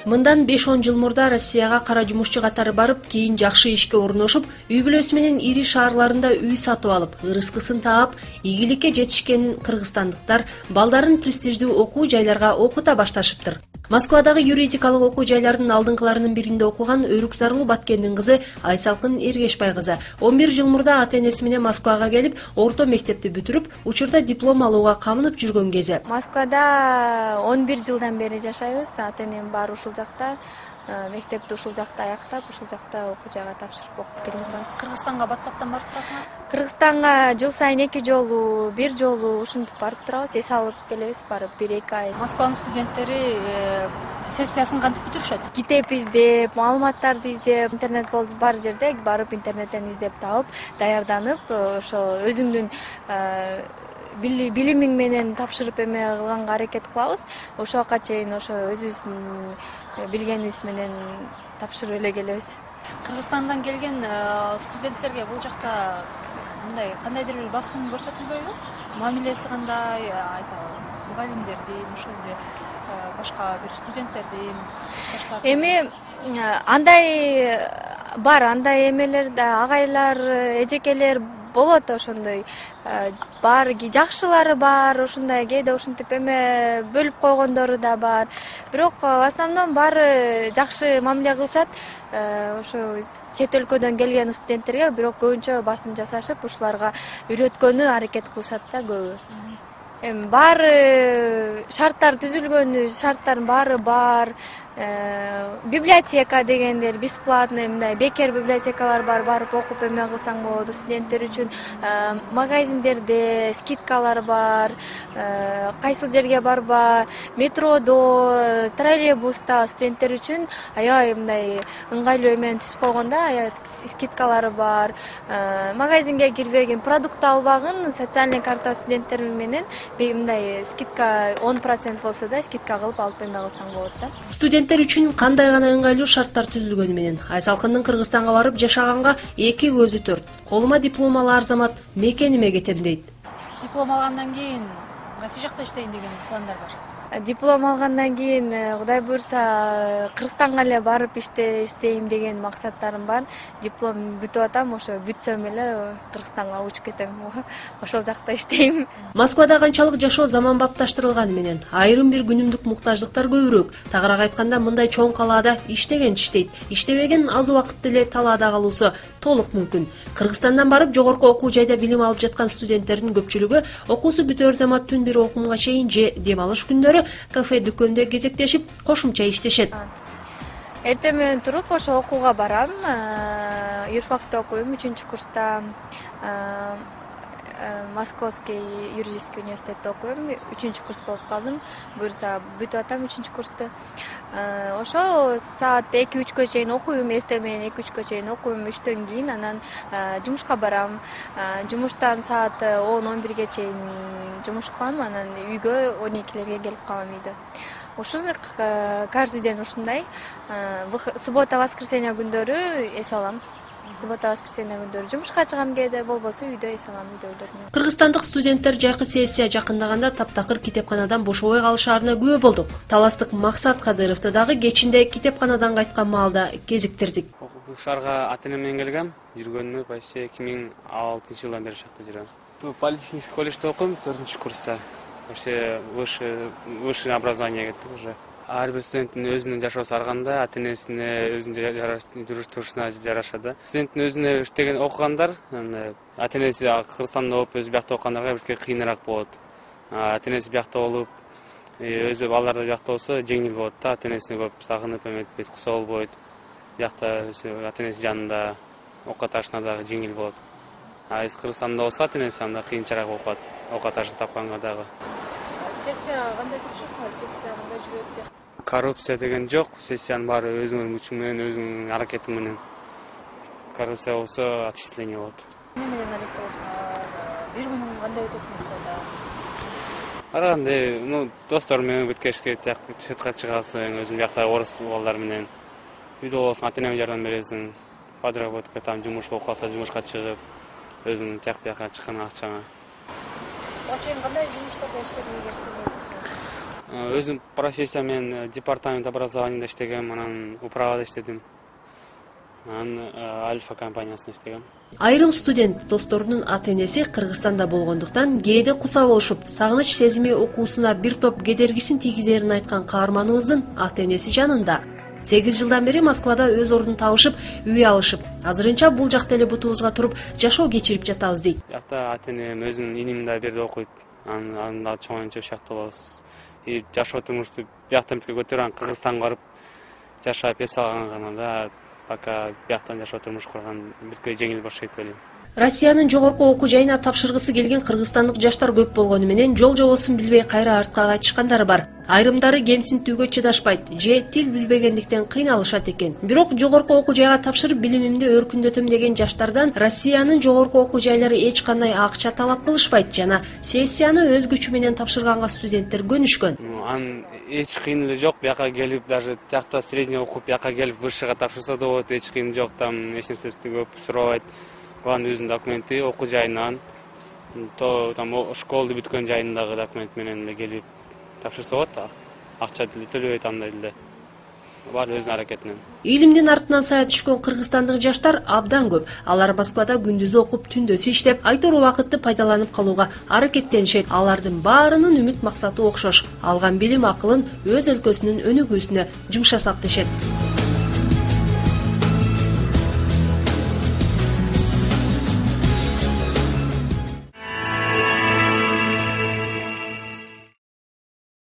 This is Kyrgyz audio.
Мындан 5-10 жыл мурда Россияга кара жумушчу катары барып, кийин жакшы ишке орношуп, үй бүлөсү менен ири шаарларында үй сатып алып, ырыскысын таап, ийгиликке жетишкен кыргызстандыктар балдарын престиждүү окуу жайларга окута башташыптыр. Москвадагы юридикалык окуу жайларынын алдыңкыларынын биринде окуган Өрүкзарлуу Баткендин кызы Айсалкын Эргешбай кызы 11 жыл мурда ата-энеси менен Москвага келип, орто мектепти бүтүрүп, учурда диплом алууга камынып жүргөн кези. Москвада 11 жылдан бери жашайбыз. Ата-энем бар ушул жакта. Мектепти ушул жакта аяктап, ушул жакта окуу жайга тапшырып окуп келип атабыз. Кыргызстанга бат-баттан барып турасыңар? Кыргызстанга жыл сайын 2 жолу, 1 жолу ушинтип барып турабыз. Эс алып келебиз, барып 1-2 ай. Москванын студенттери сессиясын кантип бүтүрүшөт? Китеп издеп, маалыматтарды издеп, интернет бар жерде барып интернеттен издеп таап, даярданып, ошол өзүңдүн билимиң менен тапшырып эме кылганга аракет кылабыз. Ошого чейин ошо өзүбүздүн билгенибиз менен тапшырып эле келебиз. Кыргызстандан келген студенттерге бул жакта мындай кандайдыр бир басым көрсөтүлбөйбү? Мамилеси кандай, мугалимдердин, ошол эле башка бир студенттердин, курсташтардын? Эми андай бар, андай эмелер да, агайлар, эжекелер болот ошондой. Бар, жакшылары бар, ушундай кээде ушинтип эме бөлүп койгондору да бар. Бирок в основном баары жакшы мамиле кылышат. Ошо чет өлкөдөн келген студенттерге бирок көбүнчө басым жасашып, ушуларга үйрөткөнү аракет кылышат да көбү. Эми баары шарттар түзүлгөн, шарттардын баары бар. Библиотека дегендер бесплатный, мындай бекер библиотекалар бар, барып окуп эме кылсаң болот. Студенттер үчүн магазиндерде скидкалар бар. Кайсыл жерге барба, метродо, троллейбуста студенттер үчүн аябай мындай ыңгайлуу эмен түзүп койгонда, скидкалары бар. Магазинге кирбегин, продукт албагын социальный карта студенттер менен мындай скидка 10% болсо да скидка кылып алып эме кылсаң болот да. Студенттер үчүн кандай гана ыңгайлуу шарттар түзүлгөнү менен Айсалкындын Кыргызстанга барып жашаганга 2 көзү төрт. Колума диплом ала арзамат, мекениме кетем дейт. Диплом алгандан кийин кайсы жакта иштейин деген пландар бар? Диплом алгандан кийин Кудай буйрса Кыргызстанга эле барып иштейм деген максаттарым бар. Диплом бүтүп атам, ошо бүтсөм эле Кыргызстанга учуп кетем. Ошол жакта иштейм. Москвада канчалык жашоо заманбапташтырылганы менен айрым бир күнүмдүк муктаждыктар көбүрөөк. Тагыраак айтканда, мындай чоң калаада иштеген иштейт, иштебеген аз убакытты эле талаада калуусу толук мүмкүн. Кыргызстандан барып жогорку окуу жайда билим алып жаткан студенттердин көпчүлүгү окуусу бүтөр замат түн бир окумга чейин же дем алыш күндөрү кафе дүкөндө кезектешип кошумча иштешет. Эртең менен туруп ошо окууга барам. Юрфакта окуйм, 3-курста. Московский юридический университетте окуйм, 3-курс болуп калдым. Буйрса бүтүп атам 3-курсту. Ошо саат 2-3кө чейин окуйм, эртең менен 2-3кө чейин окуйм, 3төн кийин анан жумушка барам. Жумуштан саат 10-11ге чейин жумуш кылам, анан үйгө 12лерге келип калам үйдө. Ушул каждый день ушундай. Суббота, воскресенье күндөрү эс алам. Суббота, воскресенье күндөрү жумушка чыгам, кээде болбосо үйдө эс алам, үйдөгүлөр. Кыргызстандык студенттер жайкы сессия жакындаганда таптакыр китепканадан бошобой калышаарына күбө болдук. Таластык Максат Кадыровду дагы кечинде китепканадан кайткан маалда кезиктирдик. Бул шаарга ата-энем менен келгем, жүргөнүмө почти 2006-жылдан бери шакта жүрөм. Бул политехнический колледжде окуйм, 4-курста. Вообще высшее образование кеттик уже. Ар бир студенттин өзүнүн жашоосу ар кандай, ата-энесине өзүнүн жүрүш-турушуна жараша да. Студенттин өзүнө иштеген окугандар, ата-энеси Кыргызстанда болуп, өзү биякта окугандарга бир кыйыныраак болот. Ата-энеси биякта болуп, өзү балдар да биякта болсо жеңил болот да, ата-энесине көп сагынып эметпейт, куса болбойт. Биякта ата-энеси жанында окуп атышына дагы жеңил болот. Кыргызстанда болсо ата-энеси анда кыйынчараак окуат, окуп атышын тапканга дагы. Сессия кандай тапшырасыңар? Сессия кандай жүрөт деп? Коррупция деген жок. Сессиянын баары өзүңүн күчүң менен, өзүңүн аракетиң менен. Коррупция болсо отчисление болот. Эмне менен алек болосуңар? Бир күнүң кандай өтөт Москвада? Ар кандай, достор менен бүткешке сыртка чыгасың, өзүң биякта орус балдар менен. Үйдө болсоң ата-энеңе жардам бересиң. подработка, там жумуш болуп калса жумушка чыгып, өзүң тияк бияка чыккан акчаңа. Чейин кандай жумуштарда иштедиңер силер? Өзүм профессия мен департамент образованияда иштегем, анан управада иштедим. Анан Альфа компаниясында иштегем. Айрым студент досторунун ата-энеси Кыргызстанда болгондуктан кээде куса болушуп, сагыныч сезими окуусуна бир топ кедергисин тийгизерин айткан каарманыбыздын ата-энеси жанында. 8 жылдан бери Москвада өз ордун табышып, үй алышып, азырынча бул жакта эле бутубузга туруп жашоо кечирип жатабыз дейт. Биякта ата-энем өзүнүн иним да бир жерде окуйт. Анын да чоңоюнча ушакта болобуз. Жашоо турмушту бияктан битке көтөрүп, Кыргызстанга барып жашап эс алган гана да пока бияктан жашоо турмуш курган бирке жеңил бошойт деп ойлойм. Россиянын жогорку окуу жайына тапшыргысы келген кыргызстандык жаштар көп болгону менен жол жобосун билбей кайра артка кайтышкандары бар. Айрымдары кемсинтүүгө чыдашпайт же тил билбегендиктен кыйналышат экен. Бирок жогорку окуу жайга тапшырып билимимди өркүндөтөм деген жаштардан Россиянын жогорку окуу жайлары эч кандай акча талап кылышпайт жана сессияны өз күчү менен тапшырганга студенттер көнүшкөн. Анын эч кыйынлыгы жок, бияка келип даже тиякта средний окуп, бияка келип высшийга тапшырса да болот, эч кыйын жок, там эч нерсеси көп сурабайт. Главный өзүнүн документи, окуу жайынан, там школду бүткөн жайындагы документ менен эле келип тапшырса болот. Акча төлөбөйт андай эле. Бар өзүнүн аракетинен. Илимдин артынан сая түшкөн кыргызстандык жаштар абдан көп. Алар Москвада күндүзү окуп, түндөсү иштеп, айтору убакытты пайдаланып калууга аракеттенишет. Алардын баарынын үмүт максаты окшош. Алган билим акылын өз өлкөсүнүн өнүгүүсүнө жумшасак дешет.